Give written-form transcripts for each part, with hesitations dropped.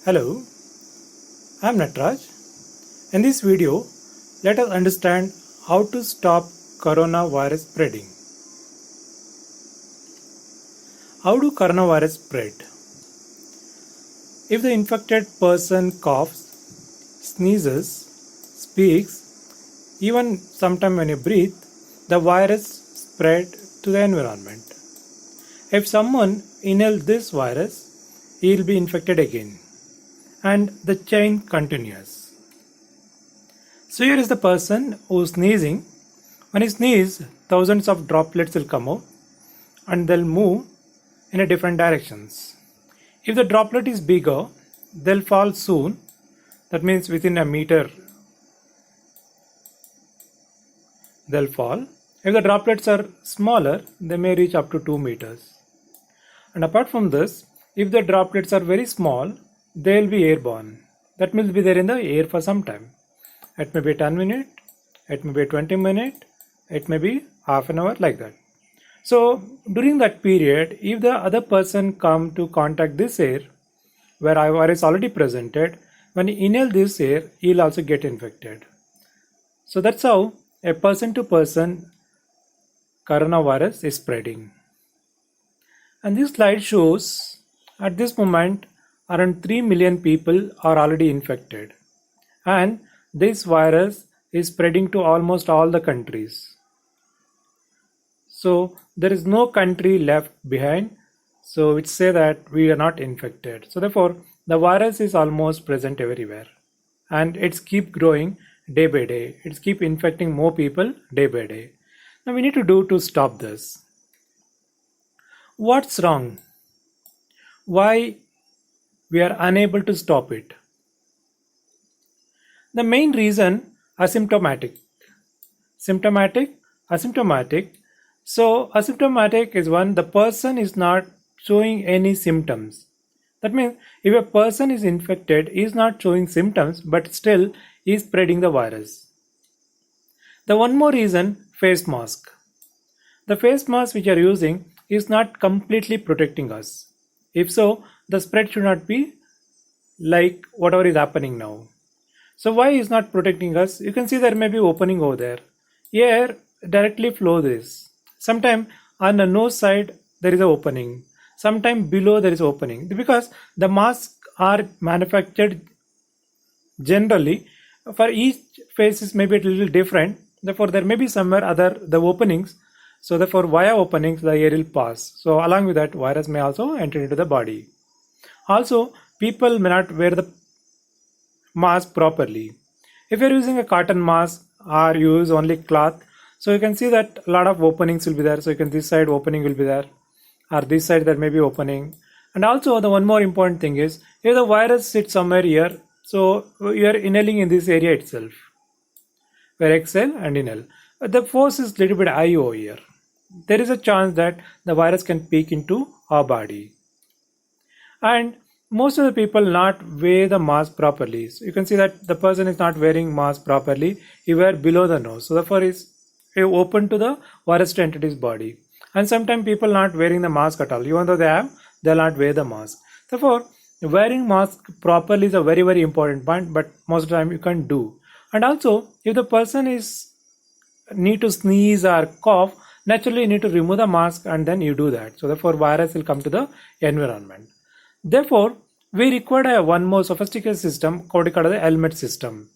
Hello, I'm Natraj. In this video, let us understand how to stop coronavirus spreading. How do coronavirus spread? If the infected person coughs, sneezes, speaks, even sometime when you breathe, the virus spread to the environment. If someone inhales this virus, he will be infected again, and the chain continues. So here is the person who is sneezing. When he sneezes, thousands of droplets will come out and they'll move in a different directions. If the droplet is bigger, they'll fall soon. That means within a meter they'll fall. If the droplets are smaller, they may reach up to 2 meters. And apart from this, if the droplets are very small, they'll be airborne. That means be there in the air for some time. It may be 10 minutes, it may be 20 minutes, it may be half an hour, like that. So during that period, if the other person come to contact this air where virus already presented, when he inhale this air, he'll also get infected. So that's how a person to person coronavirus is spreading. And this slide shows at this moment around 3 million people are already infected, and this virus is spreading to almost all the countries. So there is no country left behind, so which say that we are not infected. So therefore the virus is almost present everywhere, and it's keep growing day by day. It's keep infecting more people day by day. Now we need to do to stop this. What's wrong? Why we are unable to stop it? The main reason, asymptomatic. Symptomatic, asymptomatic. So asymptomatic is when the person is not showing any symptoms. That means if a person is infected, he is not showing symptoms, but still he is spreading the virus. The one more reason, face mask. The face mask which you are using is not completely protecting us. If so, the spread should not be like whatever is happening now. So why is not protecting us? You can see there may be opening over there. Air directly flow this. Sometime on the nose side there is an opening. Sometime below there is opening. Because the masks are manufactured generally for each face is maybe a little different. Therefore there may be somewhere other the openings. So therefore via openings the air will pass. So along with that virus may also enter into the body. Also people may not wear the mask properly. If you're using a cotton mask or you use only cloth, so you can see that a lot of openings will be there. So you can this side opening will be there, or this side there may be opening. And also the one more important thing is if the virus sits somewhere here, so you are inhaling in this area itself, where exhale and inhale. The force is little bit high over here. There is a chance that the virus can peek into our body. And most of the people not wear the mask properly. So you can see that the person is not wearing mask properly. He wear below the nose. So therefore is open to the virus to enter his body. And sometimes people not wearing the mask at all. Even though they'll not wear the mask. Therefore, wearing mask properly is a very, very important point, but most of the time you can't do. And also, if the person is need to sneeze or cough, naturally you need to remove the mask and then you do that. So therefore virus will come to the environment. Therefore, we require one more sophisticated system called the helmet system.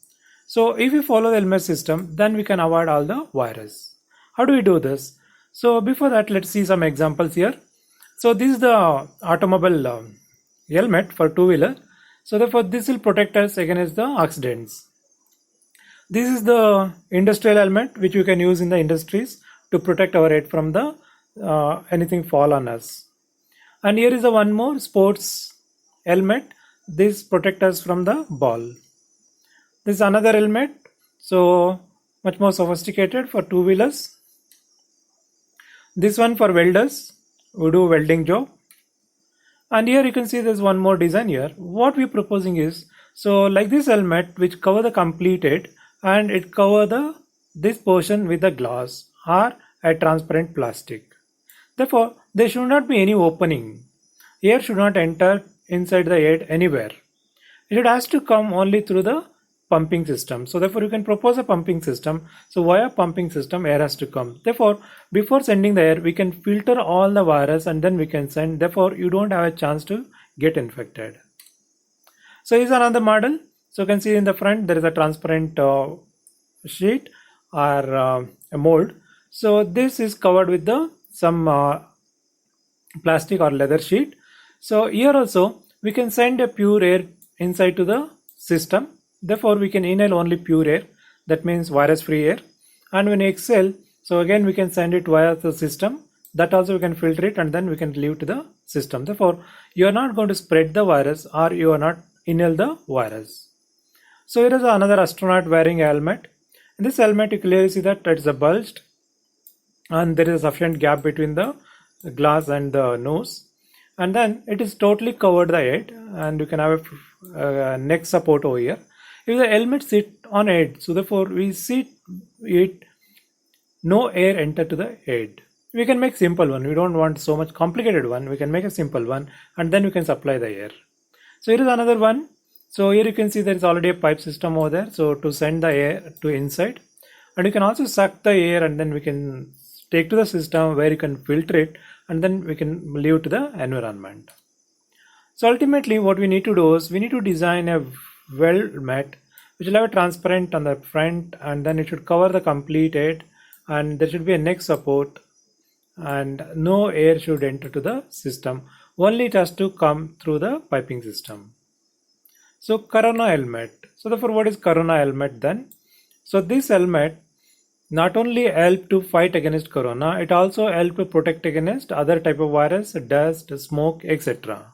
So if we follow the helmet system, then we can avoid all the virus. How do we do this? So before that, let's see some examples here. So this is the automobile helmet for two-wheeler. So therefore this will protect us against the accidents. This is the industrial helmet which we can use in the industries to protect our head from the anything fall on us. And here is the one more sports helmet. This protect us from the ball. This is another helmet, so much more sophisticated for two-wheelers. This one for welders who do welding job. And here you can see there's one more design here. What we're proposing is, so like this helmet which cover the complete head, and it cover this portion with the glass or a transparent plastic. Therefore, there should not be any opening. Air should not enter inside the head anywhere. it has to come only through the pumping system. So therefore you can propose a pumping system. So via pumping system air has to come. Therefore before sending the air we can filter all the virus and then we can send. Therefore you don't have a chance to get infected. So here's another model. So you can see in the front there is a transparent sheet or a mold. So this is covered with the some plastic or leather sheet. So here also we can send a pure air inside to the system. Therefore we can inhale only pure air, that means virus free air, and when you exhale, so again we can send it via the system, that also we can filter it and then we can leave to the system. Therefore you are not going to spread the virus or you are not inhale the virus. So here is another astronaut wearing a helmet. In this helmet you clearly see that it is a bulged and there is a sufficient gap between the glass and the nose, and then it is totally covered the head and you can have a neck support over here. If the helmet sit on head, so therefore we see it no air enter to the head. We can make simple one, we don't want so much complicated one, we can make a simple one and then we can supply the air. So here is another one. So here you can see there is already a pipe system over there, so to send the air to inside, and you can also suck the air and then we can take to the system where you can filter it and then we can leave to the environment. So ultimately what we need to do is we need to design a weld mat which will have a transparent on the front and then it should cover the complete head and there should be a neck support and no air should enter to the system, only it has to come through the piping system. So corona helmet. So therefore what is corona helmet then? So this helmet not only help to fight against corona, it also help to protect against other type of virus, dust, smoke, etc.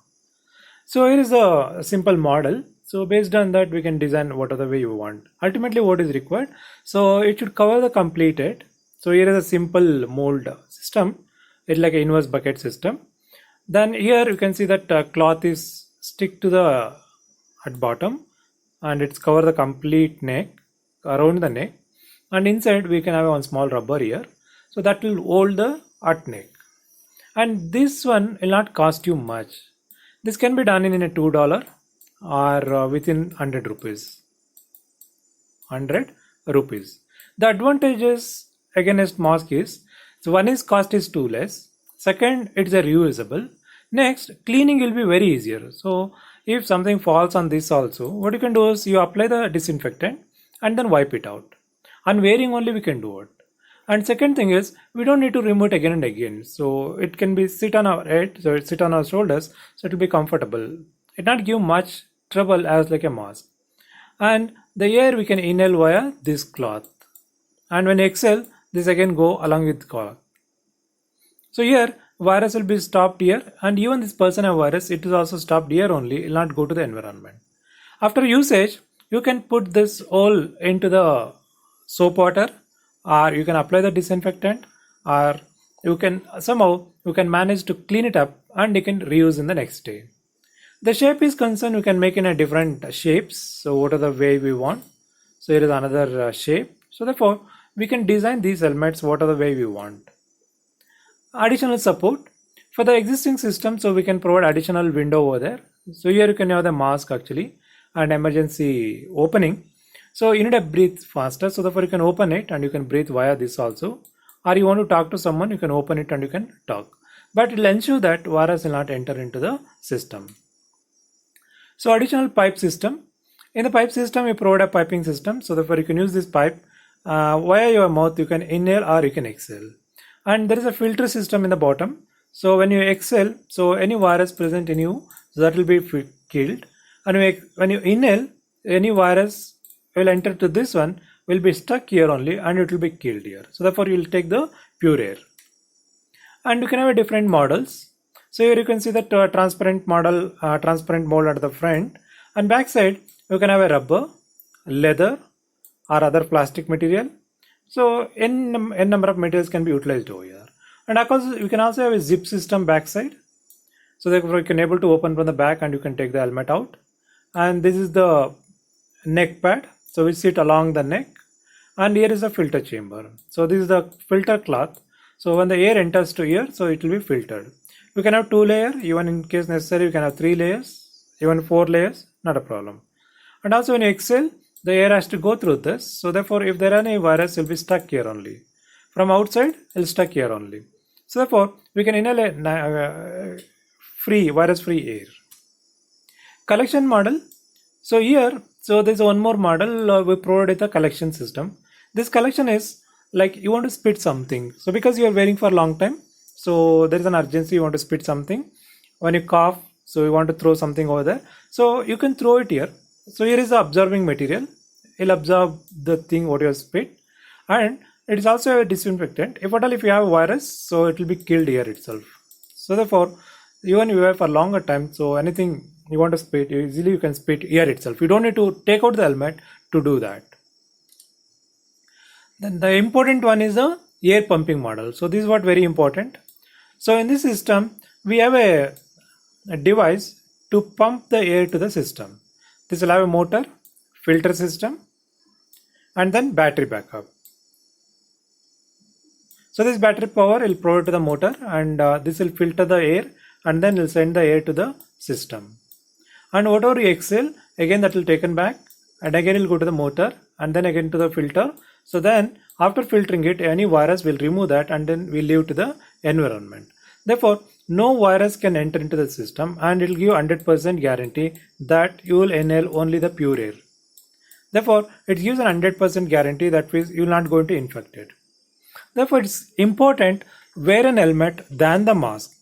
So here is a simple model. So based on that we can design whatever way you want. Ultimately what is required? So it should cover the complete head. So here is a simple mold system. It's like an inverse bucket system. Then here you can see that cloth is stick to the at bottom and it's cover the complete neck, around the neck, and inside we can have one small rubber here. So that will hold the at neck. And this one will not cost you much. This can be done in a $2 or within 100 rupees. 100 rupees. The advantages against mask is, so one is cost is too less. Second, it's a reusable. Next, cleaning will be very easier. So if something falls on this also, what you can do is you apply the disinfectant and then wipe it out. On wearing only we can do it. And second thing is we don't need to remove it again and again. So it can be sit on our head, so it sit on our shoulders, so it will be comfortable. It not give much trouble as like a mask. And the air we can inhale via this cloth. And when exhale, this again go along with cloth. So here virus will be stopped here, and even this person have virus, it is also stopped here only, it will not go to the environment. After usage, you can put this all into the soap water, or you can apply the disinfectant, or you can somehow you can manage to clean it up and you can reuse in the next day. The shape is concerned, you can make in a different shapes. So what are the way we want? So here is another shape. So therefore we can design these helmets what are the way we want. Additional support for the existing system, so we can provide additional window over there. So here you can have the mask actually and emergency opening. So you need to breathe faster, so therefore you can open it and you can breathe via this also, or you want to talk to someone, you can open it and you can talk, but it will ensure that virus will not enter into the system. So additional pipe system. In the pipe system we provide a piping system, so therefore you can use this pipe via your mouth, you can inhale or you can exhale. And there is a filter system in the bottom. So when you exhale, so any virus present in you, so that will be killed. And when you inhale, any virus will enter to this one, will be stuck here only and it will be killed here. So therefore you will take the pure air. And you can have a different models. So here you can see that transparent model, transparent mold at the front, and back side you can have a rubber, leather or other plastic material. So n number of materials can be utilized over here. And of course you can also have a zip system backside. So therefore you can able to open from the back and you can take the helmet out. And this is the neck pad. So we sit along the neck, and here is the filter chamber. So this is the filter cloth. So when the air enters to here, so it will be filtered. You can have 2 layers, even in case necessary you can have 3 layers, even 4 layers, not a problem. And also when you exhale, the air has to go through this. So therefore, if there are any virus, it will be stuck here only. From outside, it will stuck here only. So therefore, we can inhale a virus-free air. Collection model. So here, there's one more model we provided the collection system. This collection is like you want to spit something. So because you are waiting for a long time, so there is an urgency, you want to spit something. When you cough, so you want to throw something over there. So you can throw it here. So here is the absorbing material. It'll absorb the thing what you have spit, and it is also a disinfectant. If you have a virus, so it will be killed here itself. So therefore, even if you have for longer time, so anything you want to spit, easily you can spit here itself. You don't need to take out the helmet to do that. Then the important one is the air pumping model. So this is what very important. So in this system, we have a device to pump the air to the system. This will have a motor, filter system, and then battery backup. So this battery power will provide to the motor, and this will filter the air and then will send the air to the system. And whatever you exhale, again that will taken back, and again it will go to the motor and then again to the filter. So then after filtering it, any virus will remove that and then will leave to the environment. Therefore, no virus can enter into the system, and it will give 100% guarantee that you will inhale only the pure air. Therefore, it gives a 100% guarantee that you will not going to infect it. Therefore, it's important wear an helmet than the mask.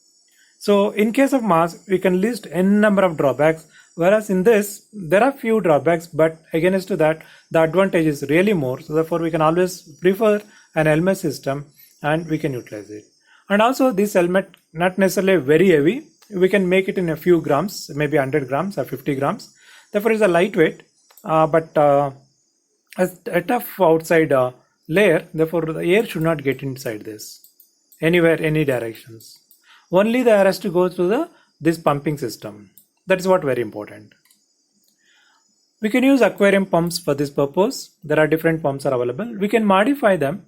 So in case of mask, we can list n number of drawbacks, whereas in this, there are few drawbacks, but against to that, the advantage is really more. So therefore, we can always prefer an helmet system and we can utilize it. And also this helmet, not necessarily very heavy. We can make it in a few grams, maybe 100 grams or 50 grams. Therefore, it's a lightweight, but a tough outside layer. Therefore, the air should not get inside this anywhere, any directions. Only the air has to go through this pumping system. That is what very important. We can use aquarium pumps for this purpose. There are different pumps are available. We can modify them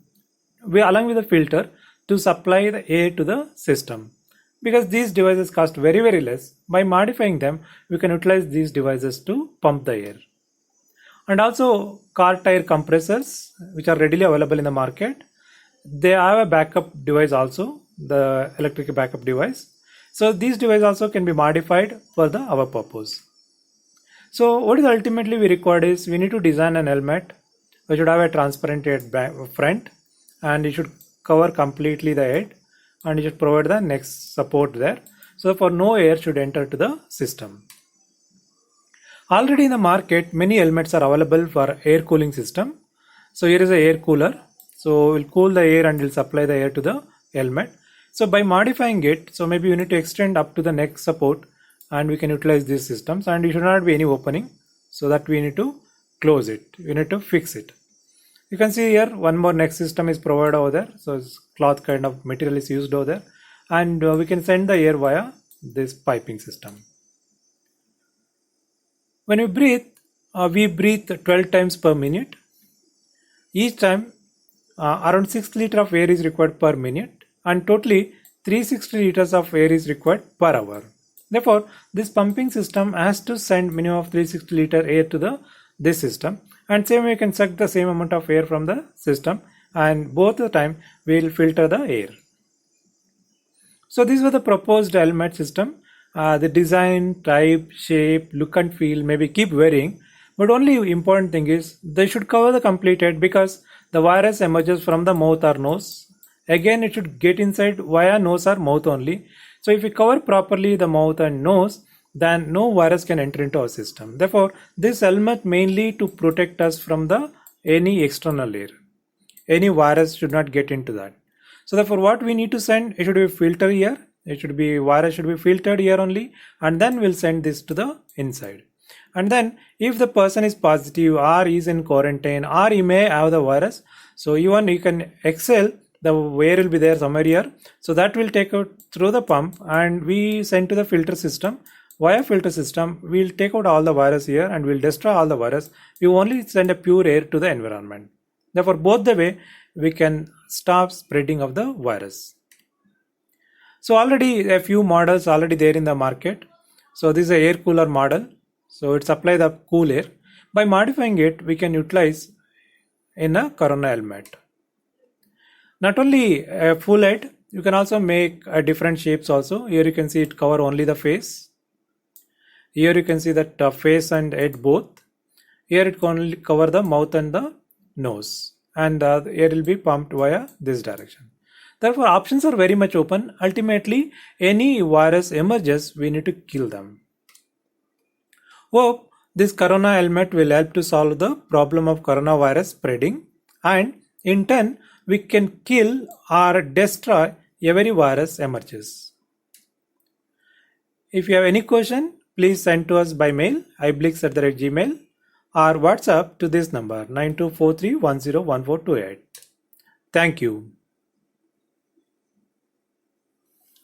along with the filter to supply the air to the system. Because these devices cost very, very less, by modifying them, we can utilize these devices to pump the air. And also car tire compressors, which are readily available in the market. They have a backup device also, the electric backup device. So these devices also can be modified for our purpose. So what is ultimately we required is we need to design an helmet which should have a transparent head front, and it should cover completely the head, and it should provide the neck support there. So for no air should enter to the system. Already in the market, many helmets are available for air cooling system. So here is a air cooler. So we'll cool the air and will supply the air to the helmet. So by modifying it, so maybe you need to extend up to the neck support, and we can utilize these systems, and it should not be any opening, so that we need to close it. We need to fix it. You can see here one more neck system is provided over there. So it's cloth kind of material is used over there, and we can send the air via this piping system. When we breathe 12 times per minute. Each time around 6 liters of air is required per minute, and totally 360 liters of air is required per hour. Therefore, this pumping system has to send minimum of 360 liter air to this system, and same way you can suck the same amount of air from the system, and both the time we will filter the air. So these were the proposed helmet system. The design, type, shape, look and feel maybe keep varying, but only important thing is they should cover the complete head, because the virus emerges from the mouth or nose. Again, it should get inside via nose or mouth only. So if we cover properly the mouth and nose, then no virus can enter into our system. Therefore, this helmet mainly to protect us from any external air. Any virus should not get into that. So therefore, what we need to send, it should be filter here. Virus should be filtered here only, and then we'll send this to the inside. And then if the person is positive or is in quarantine or he may have the virus, so even you can exhale, the air will be there somewhere here. So that will take out through the pump, and we send to the filter system. Via filter system, we'll take out all the virus here and we'll destroy all the virus. We only send a pure air to the environment. Therefore, both the way we can stop spreading of the virus. So already a few models already there in the market. So this is a air cooler model. So it supply the cool air. By modifying it, we can utilize in a corona helmet. Not only a full head, you can also make different shapes also. Here you can see it cover only the face. Here you can see that face and head both. Here it can only cover the mouth and the nose, and the air will be pumped via this direction. Therefore, options are very much open. Ultimately, any virus emerges, we need to kill them. Hope this corona helmet will help to solve the problem of coronavirus spreading, and in turn, we can kill or destroy every virus emerges. If you have any question, please send to us by mail iblix@gmail or WhatsApp to this number 9243101428. Thank you.